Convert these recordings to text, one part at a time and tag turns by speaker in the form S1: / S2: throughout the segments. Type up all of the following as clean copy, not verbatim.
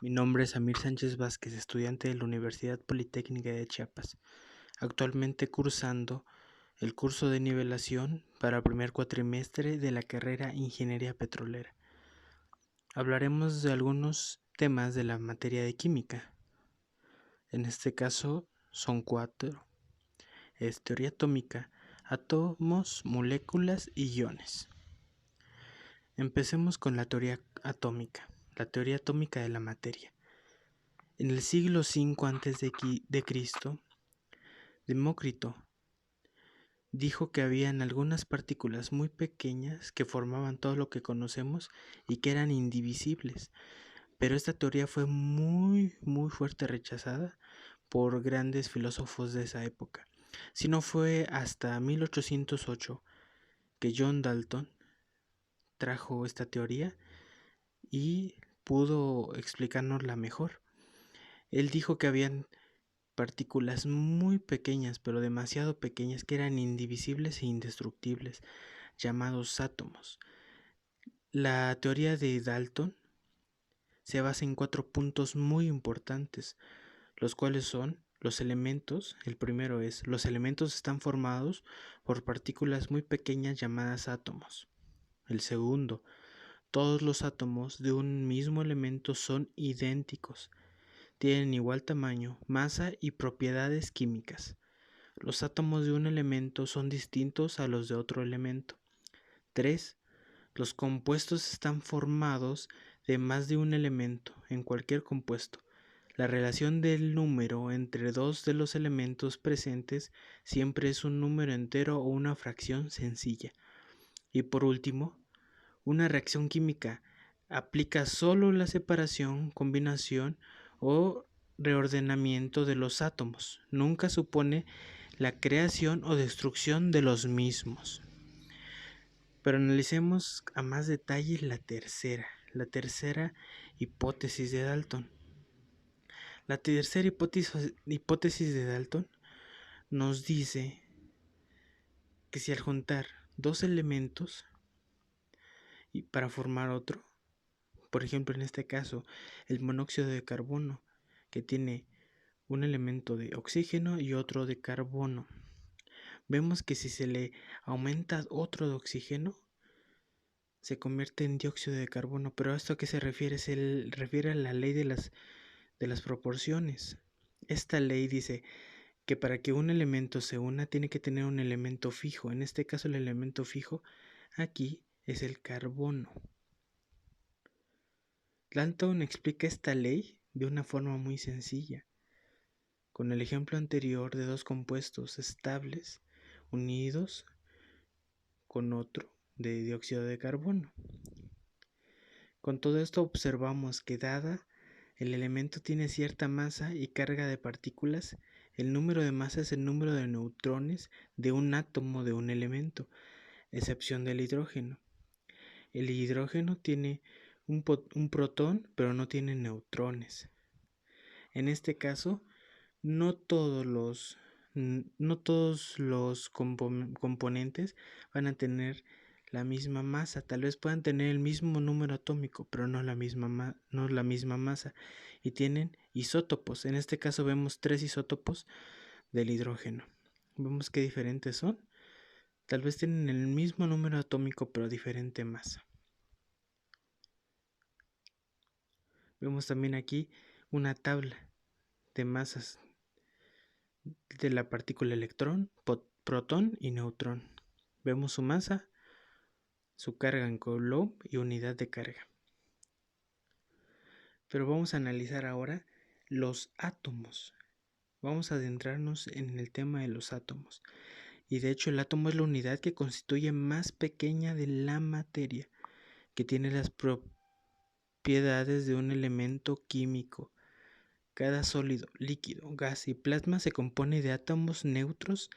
S1: Mi nombre es Amir Sánchez Vázquez, estudiante de la Universidad Politécnica de Chiapas, actualmente cursando el curso de nivelación para el primer cuatrimestre de la carrera Ingeniería Petrolera. Hablaremos de algunos temas de la materia de química. En este caso son 4. Es teoría atómica, átomos, moléculas y iones. Empecemos con la teoría atómica de la materia. En el siglo V a.C., Demócrito dijo que habían algunas partículas muy pequeñas que formaban todo lo que conocemos y que eran indivisibles, pero esta teoría fue muy fuerte rechazada por grandes filósofos de esa época. Si no fue hasta 1808 que John Dalton trajo esta teoría y pudo explicárnosla mejor. Él dijo que habían partículas muy pequeñas, pero demasiado pequeñas, que eran indivisibles e indestructibles, llamados átomos. La teoría de Dalton se basa en 4 puntos muy importantes, los cuales son los elementos. El primero es: los elementos están formados por partículas muy pequeñas llamadas átomos. El segundo: todos los átomos de un mismo elemento son idénticos, tienen igual tamaño, masa y propiedades químicas. Los átomos de un elemento son distintos a los de otro elemento. 3. Los compuestos están formados de más de un elemento. En cualquier compuesto, la relación del número entre dos de los elementos presentes siempre es un número entero o una fracción sencilla. Y por último, una reacción química aplica solo la separación, combinación o reordenamiento de los átomos. Nunca supone la creación o destrucción de los mismos. Pero analicemos a más detalle la tercera hipótesis de Dalton. La tercera hipótesis de Dalton nos dice que si al juntar dos elementos y para formar otro, por ejemplo en este caso el monóxido de carbono, que tiene un elemento de oxígeno y otro de carbono, vemos que si se le aumenta otro de oxígeno, se convierte en dióxido de carbono. Pero ¿a esto a qué se refiere? Se refiere a la ley de las proporciones. Esta ley dice que para que un elemento se una tiene que tener un elemento fijo. En este caso el elemento fijo aquí es el carbono. Dalton explica esta ley de una forma muy sencilla, con el ejemplo anterior de dos compuestos estables unidos con otro de dióxido de carbono. Con todo esto observamos que dada el elemento tiene cierta masa y carga de partículas, el número de masa es el número de neutrones de un átomo de un elemento, excepción del hidrógeno. El hidrógeno tiene un protón, pero no tiene neutrones. En este caso, no todos los componentes van a tener la misma masa. Tal vez puedan tener el mismo número atómico, pero no la misma masa. Y tienen isótopos. En este caso vemos 3 isótopos del hidrógeno. Vemos qué diferentes son. Tal vez tienen el mismo número atómico, pero diferente masa. Vemos también aquí una tabla de masas de la partícula electrón, protón y neutrón. Vemos su masa, su carga en Coulomb y unidad de carga. Pero vamos a analizar ahora los átomos. Vamos a adentrarnos en el tema de los átomos. Y de hecho el átomo es la unidad que constituye más pequeña de la materia, que tiene las propiedades de un elemento químico. Cada sólido, líquido, gas y plasma se compone de átomos neutros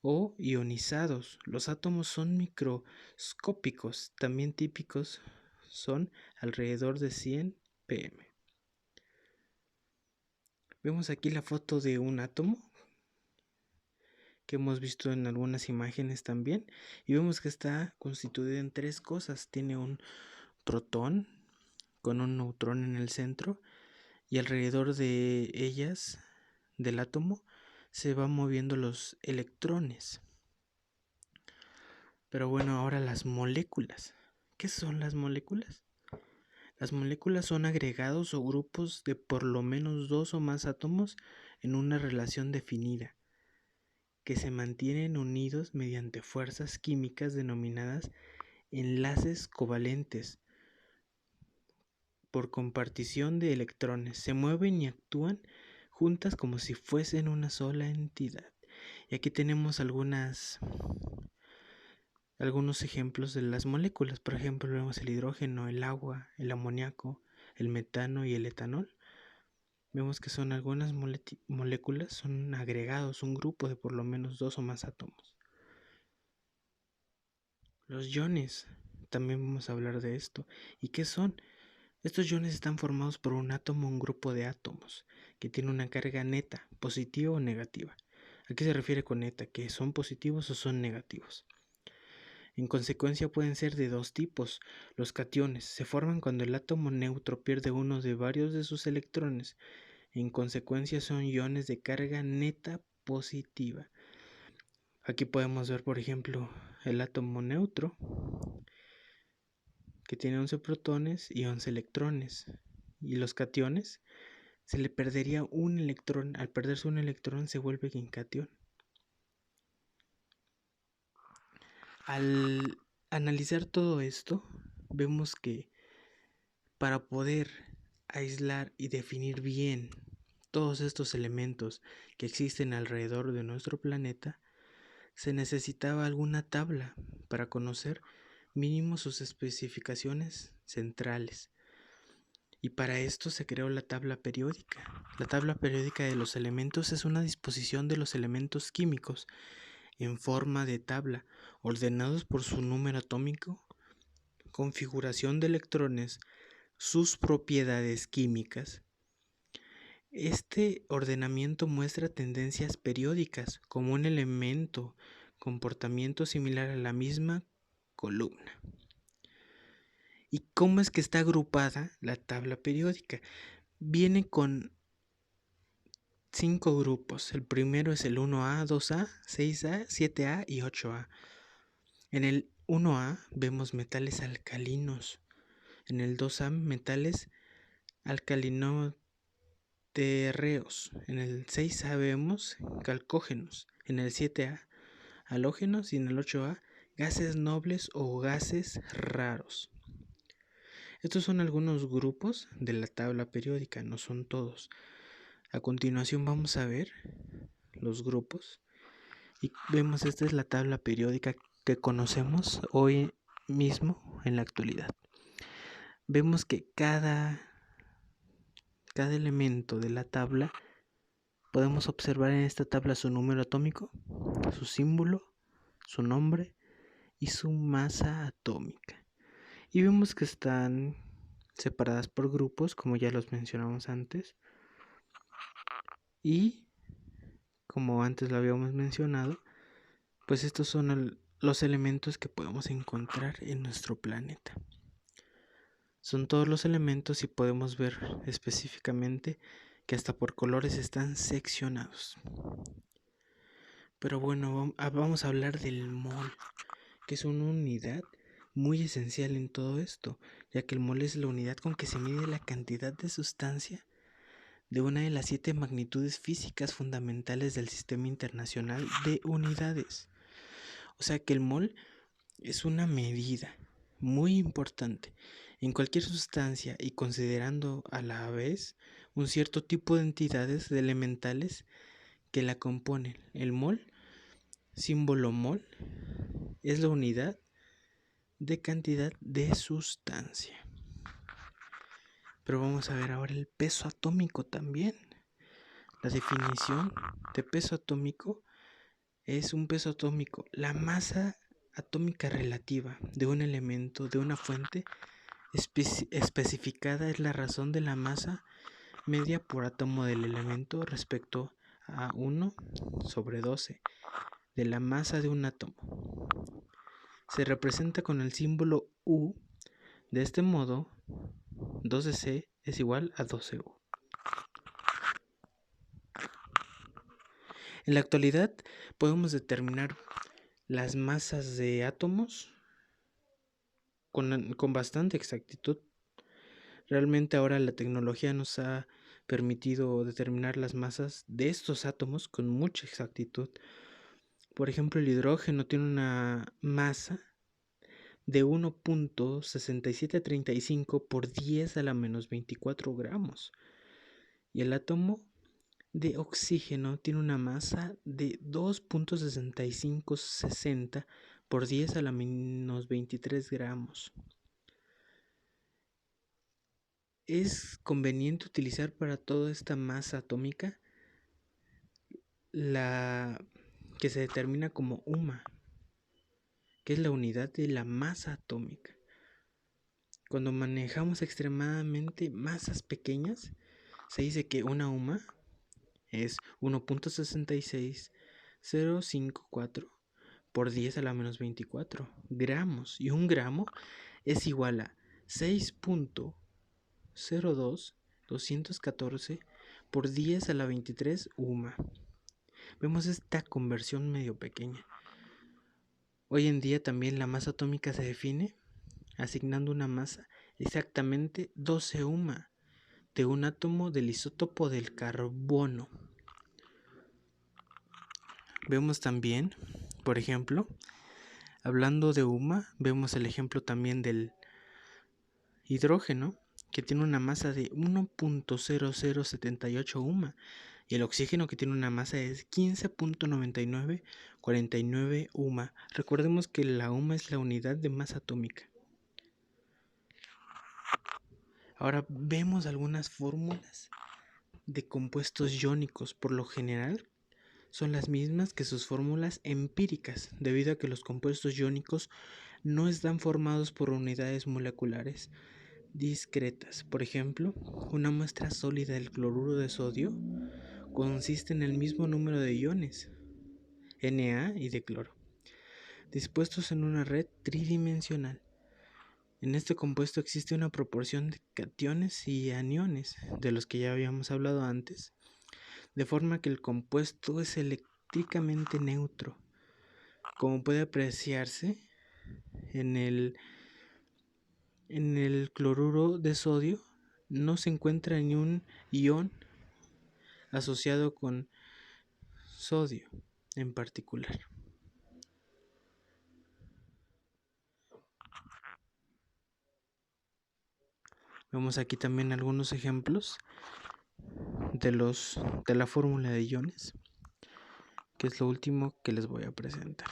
S1: o ionizados. Los átomos son microscópicos, también típicos son alrededor de 100 ppm. Vemos aquí la foto de un átomo que hemos visto en algunas imágenes también, y vemos que está constituido en 3 cosas. Tiene un protón con un neutrón en el centro, y alrededor de ellas, del átomo, se van moviendo los electrones. Pero bueno, ahora las moléculas. ¿Qué son las moléculas? Las moléculas son agregados o grupos de por lo menos 2 o más átomos en una relación definida, que se mantienen unidos mediante fuerzas químicas denominadas enlaces covalentes por compartición de electrones. Se mueven y actúan juntas como si fuesen una sola entidad. Y aquí tenemos algunos ejemplos de las moléculas. Por ejemplo, vemos el hidrógeno, el agua, el amoníaco, el metano y el etanol. Vemos que son algunas moléculas, son agregados, un grupo de por lo menos 2 o más átomos. Los iones, también vamos a hablar de esto. ¿Y qué son? Estos iones están formados por un átomo o un grupo de átomos que tiene una carga neta, positiva o negativa. ¿A qué se refiere con neta? ¿Que son positivos o son negativos? En consecuencia pueden ser de dos tipos. Los cationes se forman cuando el átomo neutro pierde uno de varios de sus electrones. En consecuencia son iones de carga neta positiva. Aquí podemos ver, por ejemplo, el átomo neutro, que tiene 11 protones y 11 electrones. Y los cationes, se le perdería un electrón. Al perderse un electrón se vuelve cation. Al analizar todo esto, vemos que para poder aislar y definir bien todos estos elementos que existen alrededor de nuestro planeta, se necesitaba alguna tabla para conocer mínimo sus especificaciones centrales. Y para esto se creó la tabla periódica. La tabla periódica de los elementos es una disposición de los elementos químicos en forma de tabla, ordenados por su número atómico, configuración de electrones, sus propiedades químicas. Este ordenamiento muestra tendencias periódicas como un elemento, comportamiento similar a la misma columna. ¿Y cómo es que está agrupada la tabla periódica? Viene con 5 grupos. El primero es el 1A, 2A, 6A, 7A y 8A. En el 1A vemos metales alcalinos. En el 2A metales alcalinoterreos. En el 6A vemos calcógenos. En el 7A halógenos y en el 8A gases nobles o gases raros. Estos son algunos grupos de la tabla periódica, no son todos. A continuación vamos a ver los grupos y vemos esta es la tabla periódica que conocemos hoy mismo en la actualidad. Vemos que cada elemento de la tabla podemos observar en esta tabla su número atómico, su símbolo, su nombre y su masa atómica. Y vemos que están separadas por grupos, como ya los mencionamos antes. Y como antes lo habíamos mencionado, pues estos son los elementos que podemos encontrar en nuestro planeta. Son todos los elementos y podemos ver específicamente que hasta por colores están seccionados. Pero bueno, vamos a hablar del mol, que es una unidad muy esencial en todo esto, ya que el mol es la unidad con que se mide la cantidad de sustancia de una de las 7 magnitudes físicas fundamentales del Sistema Internacional de Unidades. O sea que el mol es una medida muy importante en cualquier sustancia y considerando a la vez un cierto tipo de entidades elementales que la componen. El mol, símbolo mol, es la unidad de cantidad de sustancia. Pero vamos a ver ahora el peso atómico también. La definición de peso atómico es un peso atómico, la masa atómica relativa de un elemento, de una fuente especificada es la razón de la masa media por átomo del elemento respecto a 1/12 de la masa de un átomo. Se representa con el símbolo U. De este modo, 12C es igual a 12U. En la actualidad podemos determinar las masas de átomos con bastante exactitud. Realmente ahora la tecnología nos ha permitido determinar las masas de estos átomos con mucha exactitud. Por ejemplo, el hidrógeno tiene una masa de 1.6735 por 10 a la menos 24 gramos. Y el átomo de oxígeno tiene una masa de 2.6560 por 10 a la menos 23 gramos. Es conveniente utilizar para toda esta masa atómica la que se determina como UMA, que es la unidad de la masa atómica. Cuando manejamos extremadamente masas pequeñas, se dice que una UMA es 1.66054 por 10 a la menos 24 gramos, y un gramo es igual a 6.02214 por 10 a la 23 UMA. Vemos esta conversión medio pequeña. Hoy en día también la masa atómica se define asignando una masa exactamente 12 UMA de un átomo del isótopo del carbono. Vemos también, por ejemplo, hablando de UMA, vemos el ejemplo también del hidrógeno, que tiene una masa de 1.0078 UMA, y el oxígeno, que tiene una masa de 15.9949 UMA. Recordemos que la UMA es la unidad de masa atómica. Ahora vemos algunas fórmulas de compuestos iónicos. Por lo general son las mismas que sus fórmulas empíricas, debido a que los compuestos iónicos no están formados por unidades moleculares discretas. Por ejemplo, una muestra sólida del cloruro de sodio consiste en el mismo número de iones, Na y de cloro, dispuestos en una red tridimensional. En este compuesto existe una proporción de cationes y aniones, de los que ya habíamos hablado antes, de forma que el compuesto es eléctricamente neutro. Como puede apreciarse en el cloruro de sodio, no se encuentra ni un ion asociado con sodio en particular. Vemos aquí también algunos ejemplos de la fórmula de iones, que es lo último que les voy a presentar.